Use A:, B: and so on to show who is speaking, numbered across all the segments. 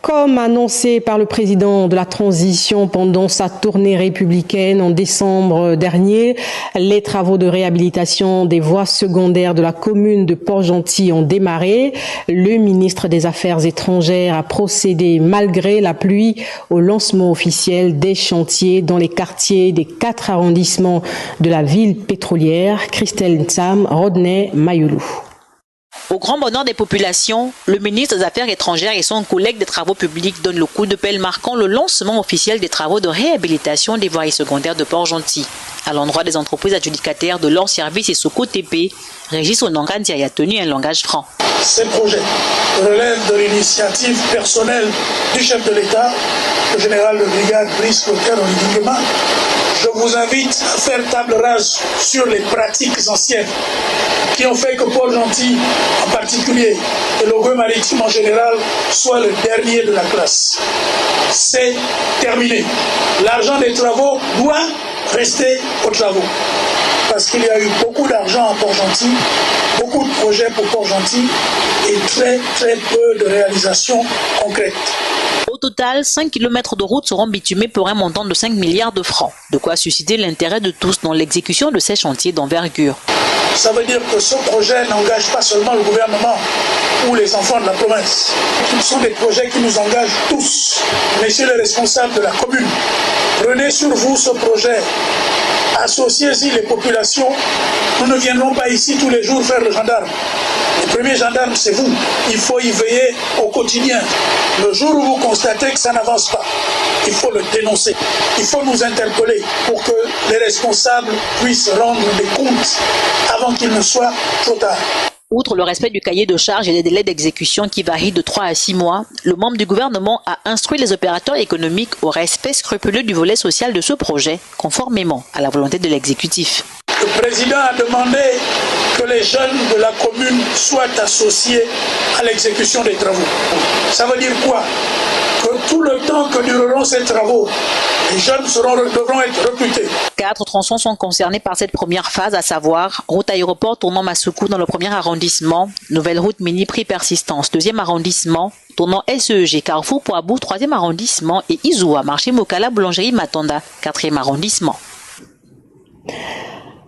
A: Comme annoncé par le président de la transition pendant sa tournée républicaine en décembre dernier, les travaux de réhabilitation des voies secondaires de la commune de Port-Gentil ont démarré. Le ministre des Affaires étrangères a procédé malgré la pluie au lancement officiel des chantiers dans les quartiers des 4 arrondissements de la ville pétrolière. Christelle Ntsam, Rodney Mayulu.
B: Au grand bonheur des populations, le ministre des Affaires étrangères et son collègue des Travaux publics donnent le coup de pelle marquant le lancement officiel des travaux de réhabilitation des voiries secondaires de Port-Gentil. À l'endroit des entreprises adjudicataires de leurs services et Soko TP, Régis Onangandia a tenu un langage franc.
C: Ces projets relèvent de l'initiative personnelle du chef de l'État, le général de brigade Brice Clotaire Oligui. Je vous invite à faire table rase sur les pratiques anciennes qui ont fait que Port-Gentil en particulier et l'Ogooué maritime en général soit le dernier de la classe. C'est terminé. L'argent des travaux doit rester aux travaux. Parce qu'il y a eu beaucoup d'argent à Port-Gentil, beaucoup de projets pour Port-Gentil et très peu de réalisations concrètes.
B: Au total, 5 km de routes seront bitumées pour un montant de 5 milliards de francs. De quoi susciter l'intérêt de tous dans l'exécution de ces chantiers d'envergure.
C: Ça veut dire que ce projet n'engage pas seulement le gouvernement ou les enfants de la province. Ce sont des projets qui nous engagent tous. Messieurs les responsables de la commune, prenez sur vous ce projet. Associez-y les populations. Nous ne viendrons pas ici tous les jours faire le gendarme. Le premier gendarme, c'est vous. Il faut y veiller au quotidien. Le jour où vous constatez que ça n'avance pas, il faut le dénoncer. Il faut nous interpeller pour que les responsables puissent rendre des comptes avant qu'il ne soit trop tard.
B: Outre le respect du cahier de charges et des délais d'exécution qui varient de 3 à 6 mois, le membre du gouvernement a instruit les opérateurs économiques au respect scrupuleux du volet social de ce projet, conformément à la volonté de l'exécutif.
C: Le président a demandé que les jeunes de la commune soient associés à l'exécution des travaux. Ça veut dire quoi? Que tout le temps que dureront ces travaux, les jeunes devront être recrutés.
B: 4 tronçons sont concernés par cette première phase, à savoir route aéroport tournant Massoukou dans le 1er arrondissement, nouvelle route mini-prix persistance 2e arrondissement, tournant SEG Carrefour Poabou 3e arrondissement et Izoua marché Mokala boulangerie Matonda 4e arrondissement.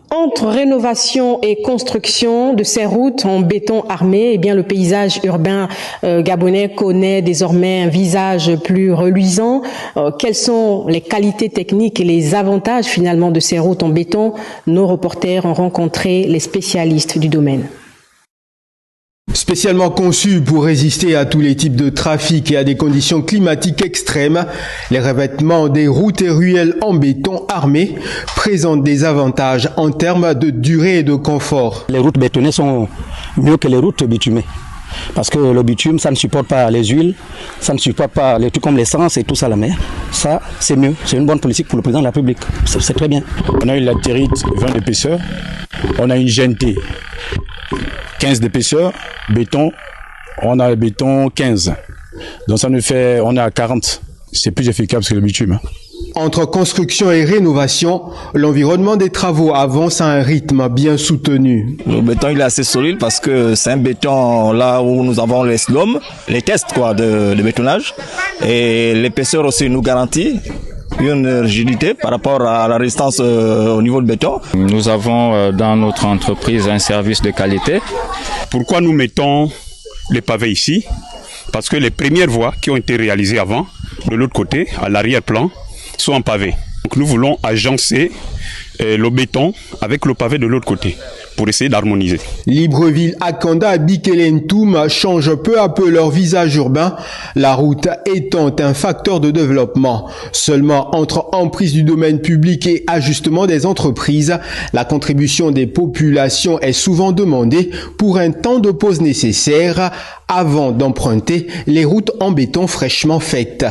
A: Entre rénovation et construction de ces routes en béton armé, eh bien, le paysage urbain gabonais connaît désormais un visage plus reluisant. Quelles sont les qualités techniques et les avantages finalement de ces routes en béton? Nos reporters ont rencontré les spécialistes du domaine.
D: Spécialement conçues pour résister à tous les types de trafic et à des conditions climatiques extrêmes, les revêtements des routes et ruelles en béton armé présentent des avantages en termes de durée et de confort.
E: Les routes bétonnées sont mieux que les routes bitumées. Parce que le bitume, ça ne supporte pas les huiles, ça ne supporte pas les trucs comme l'essence et tout ça la mer. Ça, c'est mieux. C'est une bonne politique pour le président de la République. C'est très bien.
F: On a une latérite 20 d'épaisseur, on a une GNT 15 d'épaisseur, béton, on a le béton 15. Donc ça nous fait, on est à 40. C'est plus efficace que le bitume.
D: Entre construction et rénovation, l'environnement des travaux avance à un rythme bien soutenu.
G: Le béton il est assez solide parce que c'est un béton là où nous avons les slums, les tests de bétonnage. Et l'épaisseur aussi nous garantit une rigidité par rapport à la résistance au niveau du béton.
F: Nous avons dans notre entreprise un service de qualité. Pourquoi nous mettons les pavés ici? Parce que les premières voies qui ont été réalisées avant, de l'autre côté, à l'arrière-plan, sont en pavé. Donc nous voulons agencer le béton avec le pavé de l'autre côté pour essayer d'harmoniser.
D: Libreville, Akanda et Bikelentoum changent peu à peu leur visage urbain, la route étant un facteur de développement. Seulement entre emprise du domaine public et ajustement des entreprises, la contribution des populations est souvent demandée pour un temps de pause nécessaire avant d'emprunter les routes en béton fraîchement faites.